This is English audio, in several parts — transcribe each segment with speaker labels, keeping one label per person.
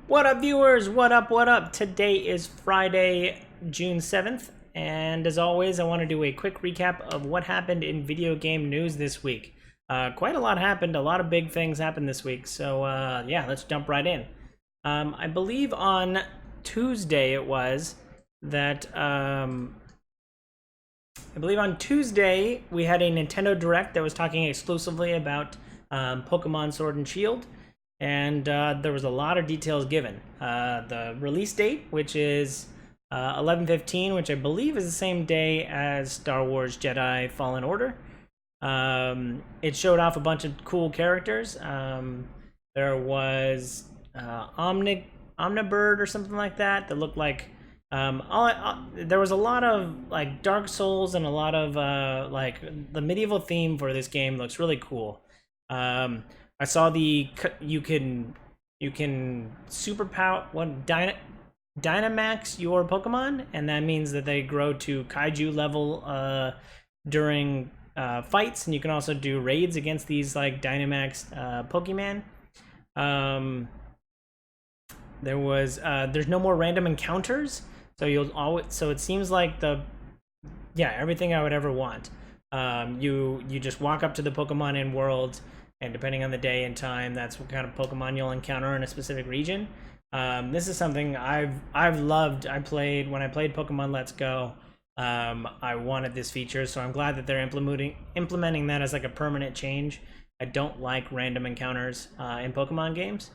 Speaker 1: What up, viewers? What up? What up? Today is Friday, June 7th, and as always, I want to do a quick recap of what happened in video game news this week. Quite a lot happened, a lot of big things happened this week, so yeah, let's jump right in. I believe on Tuesday it was that, I believe on Tuesday we had a Nintendo Direct that was talking exclusively about Pokemon Sword and Shield. And there was a lot of details given. The release date, which is 11/15, which I believe is the same day as Star Wars Jedi Fallen Order. It showed off a bunch of cool characters. There was Omnibird or something like that looked like. There was a lot of like Dark Souls and a lot of like the medieval theme for this game looks really cool. I saw you can superpower Dynamax your Pokemon, and that means that they grow to Kaiju level during fights, and you can also do raids against these like Dynamax Pokemon. There's no more random encounters, so it seems like everything I would ever want. You just walk up to the Pokemon in world, and depending on the day and time, that's what kind of Pokemon you'll encounter in a specific region. This is something I've loved. When I played Pokemon Let's Go, I wanted this feature, so I'm glad that they're implementing that as like a permanent change. I don't like random encounters in Pokemon games.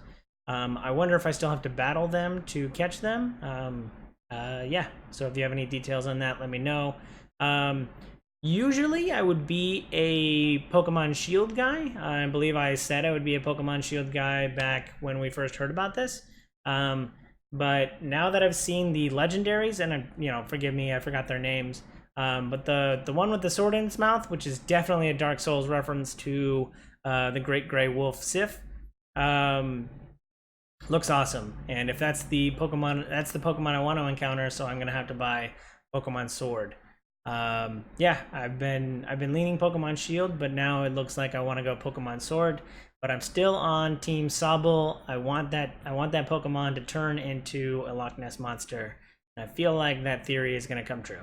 Speaker 1: I wonder if I still have to battle them to catch them. Yeah, so if you have any details on that, let me know. Usually I would be a Pokemon Shield guy. I believe I said I would be a Pokemon Shield guy back when we first heard about this. But now that I've seen the legendaries, and forgive me, I forgot their names. But the one with the sword in its mouth, which is definitely a Dark Souls reference to the Great Grey Wolf Sif, looks awesome. And if that's the Pokemon, I want to encounter, so I'm gonna have to buy Pokemon Sword. Yeah, I've been leaning Pokemon Shield, but now it looks like I want to go Pokemon Sword. But I'm still on Team Sobble. I want that Pokemon to turn into a Loch Ness monster. And I feel like that theory is going to come true.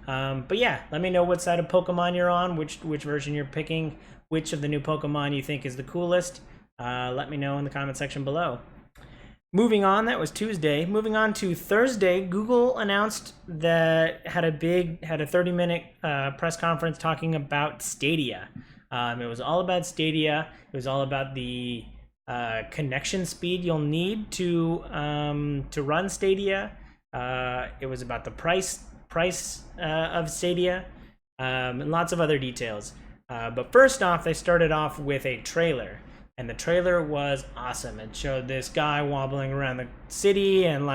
Speaker 1: But yeah, let me know what side of Pokemon you're on, which version you're picking, which of the new Pokemon you think is the coolest. Let me know in the comment section below. Moving on, that was Tuesday. Moving on to Thursday, Google announced that had a 30-minute press conference talking about Stadia. It was all about Stadia. It was all about the connection speed you'll need to run Stadia. It was about the price of Stadia, and lots of other details. But first off, they started off with a trailer. And the trailer was awesome. It showed this guy wobbling around the city, and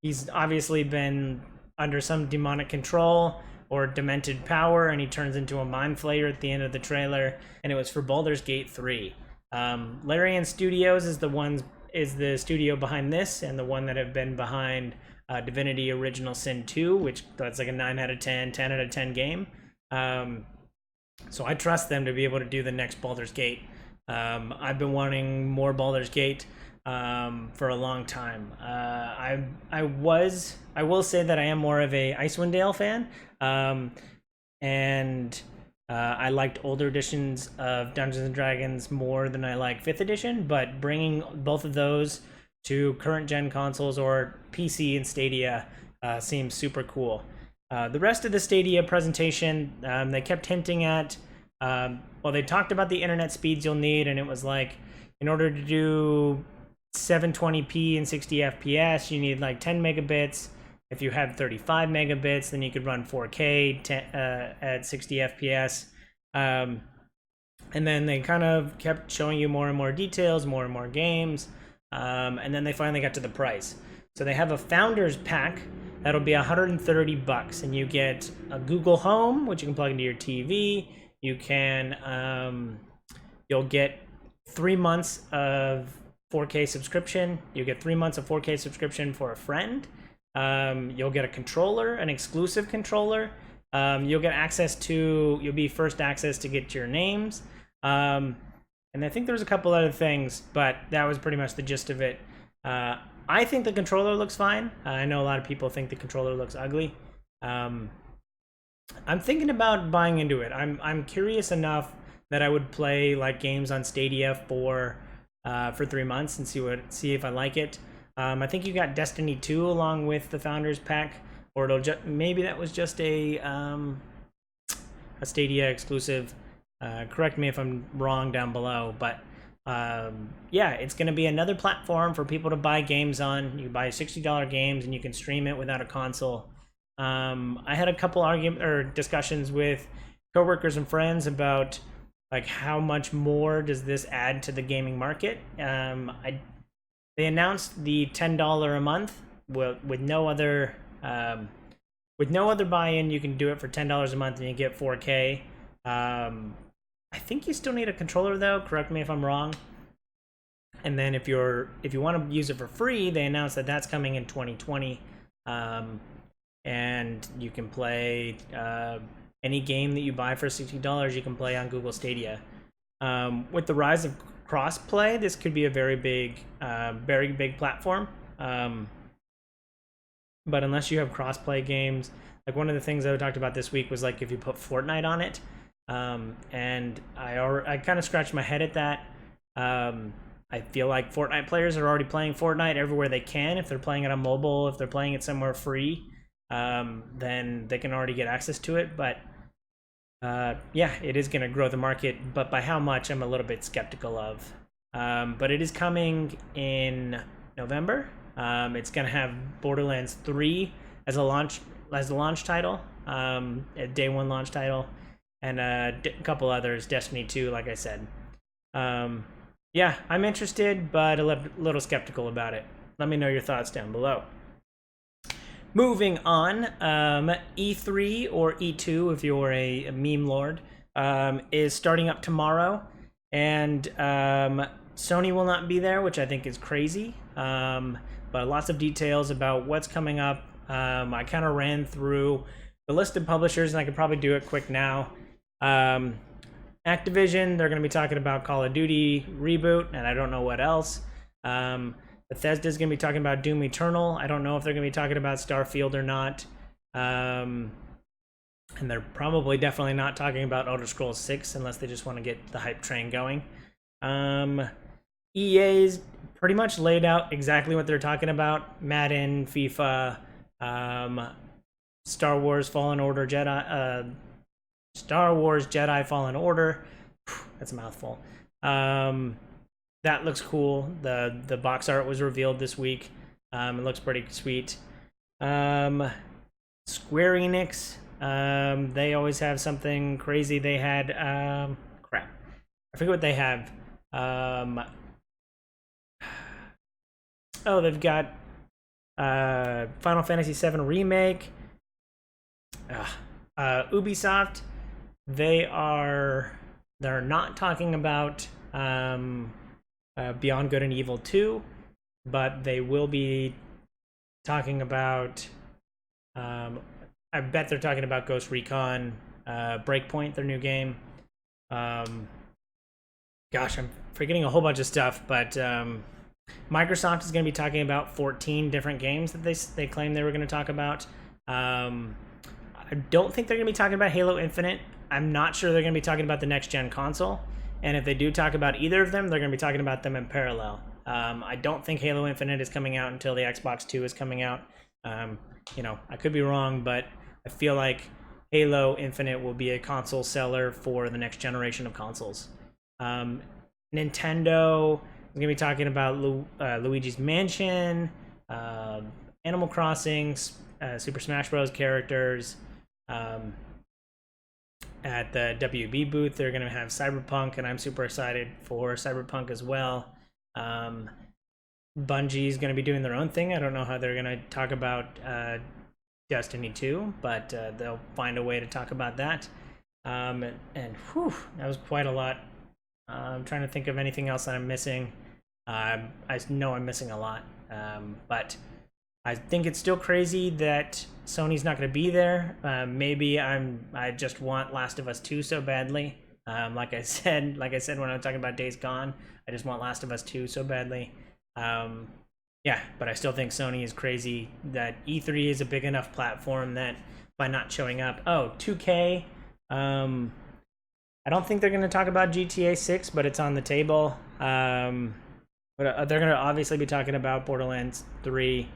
Speaker 1: he's obviously been under some demonic control or demented power, and he turns into a mind flayer at the end of the trailer. And it was for Baldur's Gate 3. Larian Studios is the studio behind this, and the one that have been behind Divinity Original Sin 2, which that's like a 9 out of 10, 10 out of 10 game. So I trust them to be able to do the next Baldur's Gate. I've been wanting more Baldur's Gate for a long time. I will say that I am more of a Icewind Dale fan, and I liked older editions of Dungeons and Dragons more than I like 5th edition. But bringing both of those to current gen consoles or PC and Stadia seems super cool. The rest of the Stadia presentation, they kept hinting at. They talked about the internet speeds you'll need, and it was like, in order to do 720p and 60 FPS, you need like 10 megabits. If you have 35 megabits, then you could run 4K at 60 FPS. And then they kind of kept showing you more and more details, more and more games. And then they finally got to the price. So they have a Founders Pack that'll be $130, and you get a Google Home, which you can plug into your TV. You can, you'll get 3 months of 4K subscription. You get 3 months of 4K subscription for a friend. You'll get a controller, an exclusive controller. You'll be first access to get your names. And I think there was a couple other things, but that was pretty much the gist of it. I think the controller looks fine. I know a lot of people think the controller looks ugly. Um, I'm thinking about buying into it. I'm curious enough that I would play like games on Stadia for 3 months and see if I like it. I think you got Destiny 2 along with the Founders Pack, or maybe that was just a Stadia exclusive. Correct me if I'm wrong down below, but yeah, it's going to be another platform for people to buy games on. You buy $60 games and you can stream it without a console. I had a couple discussions with coworkers and friends about like how much more does this add to the gaming market. They announced the $10 a month with no other buy-in. You can do it for $10 a month and you get 4K. I think you still need a controller though. Correct me if I'm wrong. And then if you want to use it for free, they announced that that's coming in 2020. And you can play any game that you buy for $60. You can play on Google Stadia. With the rise of cross-play, this could be a very big platform. But unless you have cross-play games, like one of the things I talked about this week was like if you put Fortnite on it, and I kind of scratched my head at that. I feel like Fortnite players are already playing Fortnite everywhere they can. If they're playing it on mobile, if they're playing it somewhere free, then they can already get access to it. But yeah, it is going to grow the market, but by how much, I'm a little bit skeptical of. But it is coming in November. It's going to have Borderlands 3 as a launch title, a day one launch title, and a couple others, Destiny 2, like I said. Yeah, I'm interested, but a little skeptical about it. Let me know your thoughts down below. Moving on, E3 or E2 if you're a meme lord, is starting up tomorrow, and Sony will not be there, which I think is crazy, but lots of details about what's coming up. I kind of ran through the list of publishers, and I could probably do it quick now. Activision, they're going to be talking about Call of Duty reboot, and I don't know what else. Bethesda's going to be talking about Doom Eternal. I don't know if they're going to be talking about Starfield or not. And they're probably definitely not talking about Elder Scrolls 6 unless they just want to get the hype train going. EA's pretty much laid out exactly what they're talking about. Madden, FIFA, Star Wars Jedi Fallen Order. That's a mouthful. That looks cool. The box art was revealed this week. It looks pretty sweet. Square Enix, they always have something crazy. They had crap. I forget what they have. Oh, they've got Final Fantasy VII Remake. Ubisoft, they're not talking about Beyond Good and Evil 2, but they will be talking about I bet they're talking about Ghost Recon Breakpoint, their new game. Gosh, I'm forgetting a whole bunch of stuff, but Microsoft is going to be talking about 14 different games that they claim they were going to talk about. I don't think they're going to be talking about Halo Infinite. I'm not sure they're going to be talking about the next-gen console. And if they do talk about either of them, they're going to be talking about them in parallel. I don't think Halo Infinite is coming out until the Xbox 2 is coming out. You know, I could be wrong, but I feel like Halo Infinite will be a console seller for the next generation of consoles. Nintendo is going to be talking about Luigi's Mansion, Animal Crossing, Super Smash Bros. Characters. At the WB booth, they're going to have Cyberpunk, and I'm super excited for Cyberpunk as well. Bungie's going to be doing their own thing. I don't know how they're going to talk about Destiny 2, but they'll find a way to talk about that. And whew, that was quite a lot. I'm trying to think of anything else that I'm missing. I know I'm missing a lot, but I think it's still crazy that Sony's not going to be there. Maybe I just want Last of Us 2 so badly. Like I said when I was talking about Days Gone, I just want Last of Us 2 so badly. yeah, but I still think Sony is crazy that E3 is a big enough platform that by not showing up, 2K, I don't think they're going to talk about GTA 6, but it's on the table. But they're going to obviously be talking about Borderlands 3,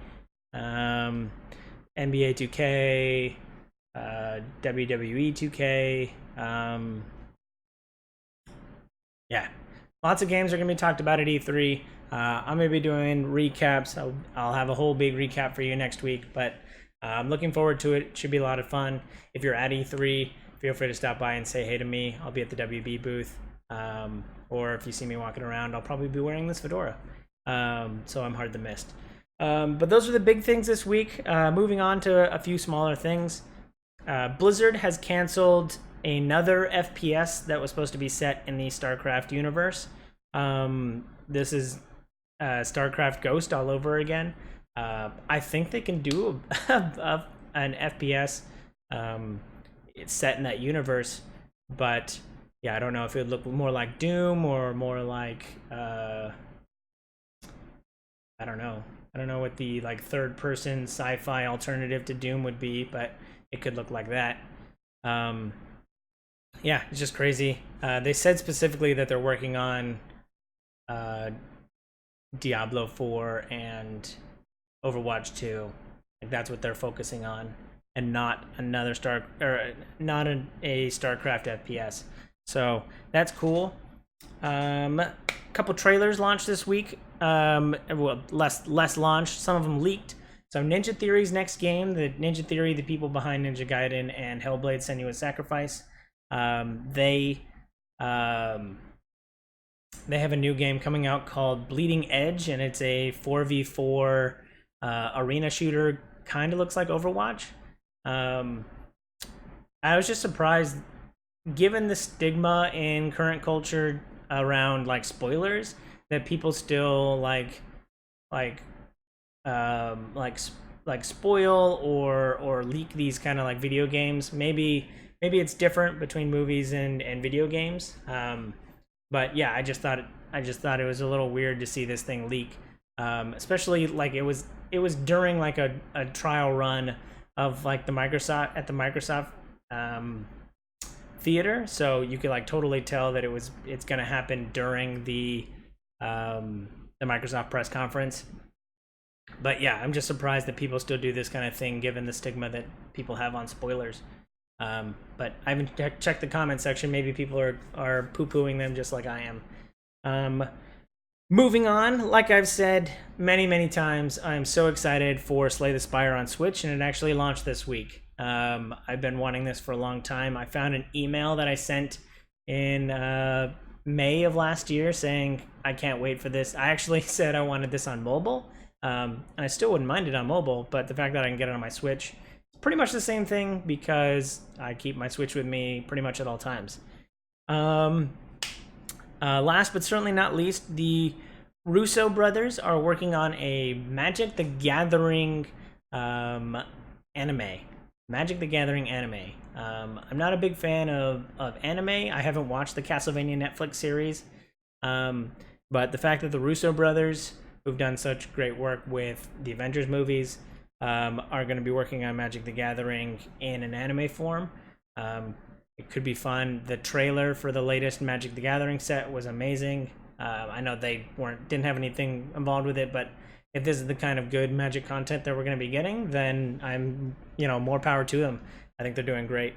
Speaker 1: NBA 2K, WWE 2K. Yeah, lots of games are going to be talked about at E3. I'm going to be doing recaps. I'll have a whole big recap for you next week, but I'm looking forward to it. It should be a lot of fun. If you're at E3, feel free to stop by and say hey to me. I'll be at the WB booth. Or if you see me walking around, I'll probably be wearing this fedora. So I'm hard to miss. But those are the big things this week. Moving on to a few smaller things. Blizzard has canceled another FPS that was supposed to be set in the StarCraft universe. This is StarCraft Ghost all over again. I think they can do an FPS set in that universe, but yeah, I don't know if it would look more like Doom or more like I don't know. I don't know what the like third-person sci-fi alternative to Doom would be, but it could look like that. Yeah, it's just crazy. They said specifically that they're working on Diablo 4 and Overwatch 2. Like that's what they're focusing on, and not another not a StarCraft FPS. So that's cool. Couple trailers launched this week. Well, less launched. Some of them leaked. So Ninja Theory's next game, the Ninja Theory, the people behind Ninja Gaiden and Hellblade: Senua's Sacrifice, they have a new game coming out called Bleeding Edge, and it's a 4v4 arena shooter. Kind of looks like Overwatch. I was just surprised, given the stigma in current culture around like spoilers, that people still like spoil or leak these kind of like video games. Maybe it's different between movies and video games. But yeah, I just thought it was a little weird to see this thing leak, especially like it was during like a trial run of like the Microsoft theater, so you could like totally tell that it's gonna happen during the Microsoft press conference. But yeah, I'm just surprised that people still do this kind of thing given the stigma that people have on spoilers. But I haven't checked the comment section. Maybe people are poo-pooing them just like I am. Moving on, like I've said many times, I'm so excited for Slay the Spire on Switch, and it actually launched this week. I've been wanting this for a long time. I found an email that I sent in May of last year saying I can't wait for this. I actually said I wanted this on mobile, and I still wouldn't mind it on mobile, but the fact that I can get it on my Switch, it's pretty much the same thing because I keep my Switch with me pretty much at all times. Last but certainly not least, the Russo brothers are working on a Magic the Gathering anime. Magic the Gathering anime. I'm not a big fan of anime. I haven't watched the Castlevania Netflix series. But the fact that the Russo brothers, who've done such great work with the Avengers movies, are going to be working on Magic the Gathering in an anime form. It could be fun. The trailer for the latest Magic the Gathering set was amazing. I know they didn't have anything involved with it, but if this is the kind of good Magic content that we're going to be getting, then I'm, more power to them. I think they're doing great.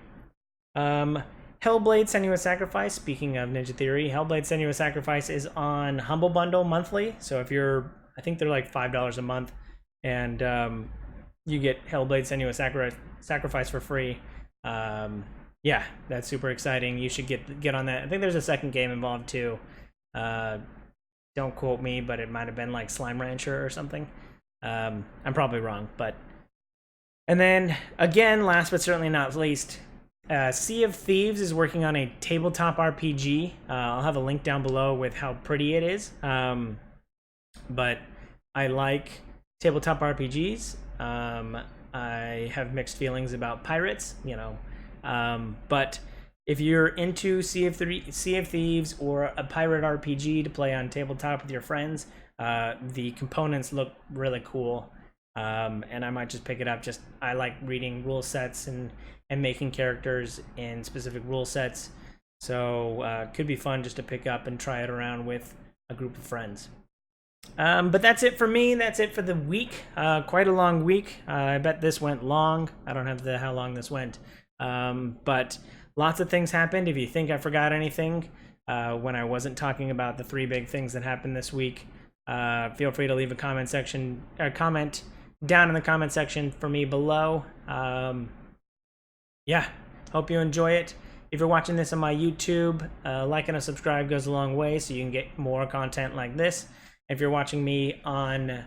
Speaker 1: Hellblade: Senua's Sacrifice. Speaking of Ninja Theory, Hellblade: Senua's Sacrifice is on Humble Bundle monthly. So if I think they're like $5 a month, and you get Hellblade: Senua's Sacrifice for free. Yeah, that's super exciting. You should get on that. I think there's a second game involved too. Don't quote me, but it might have been like Slime Rancher or something. I'm probably wrong, but. And then again, last but certainly not least, Sea of Thieves is working on a tabletop RPG. I'll have a link down below with how pretty it is. But I like tabletop RPGs. I have mixed feelings about pirates, but if you're into Sea of Thieves or a pirate RPG to play on tabletop with your friends, The components look really cool, and I might just pick it up. Just I like reading rule sets and making characters in specific rule sets, so could be fun just to pick up and try it around with a group of friends. But that's it for me. That's it for the week. Quite a long week. I bet this went long. I don't have how long this went. But lots of things happened. If you think I forgot anything when I wasn't talking about the 3 big things that happened this week, feel free to leave a comment down in the comment section for me below. Yeah, hope you enjoy it. If you're watching this on my YouTube, like and a subscribe goes a long way so you can get more content like this. If you're watching me on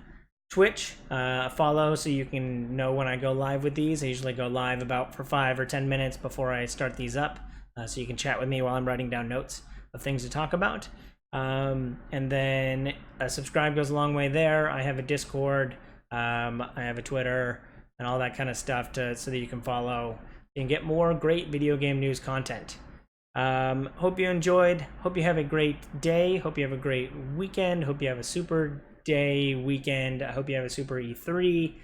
Speaker 1: Twitch, follow so you can know when I go live with these. I usually go live about for 5 or 10 minutes before I start these up, so you can chat with me while I'm writing down notes of things to talk about. And then a subscribe goes a long way there. I have a Discord, I have a Twitter, and all that kind of stuff so that you can follow and get more great video game news content. Hope you enjoyed. Hope you have a great day. Hope you have a great weekend. Hope you have a super day, weekend. I hope you have a super E3.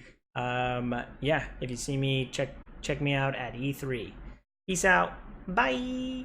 Speaker 1: Yeah, if you see me, check me out at E3. Peace out. Bye.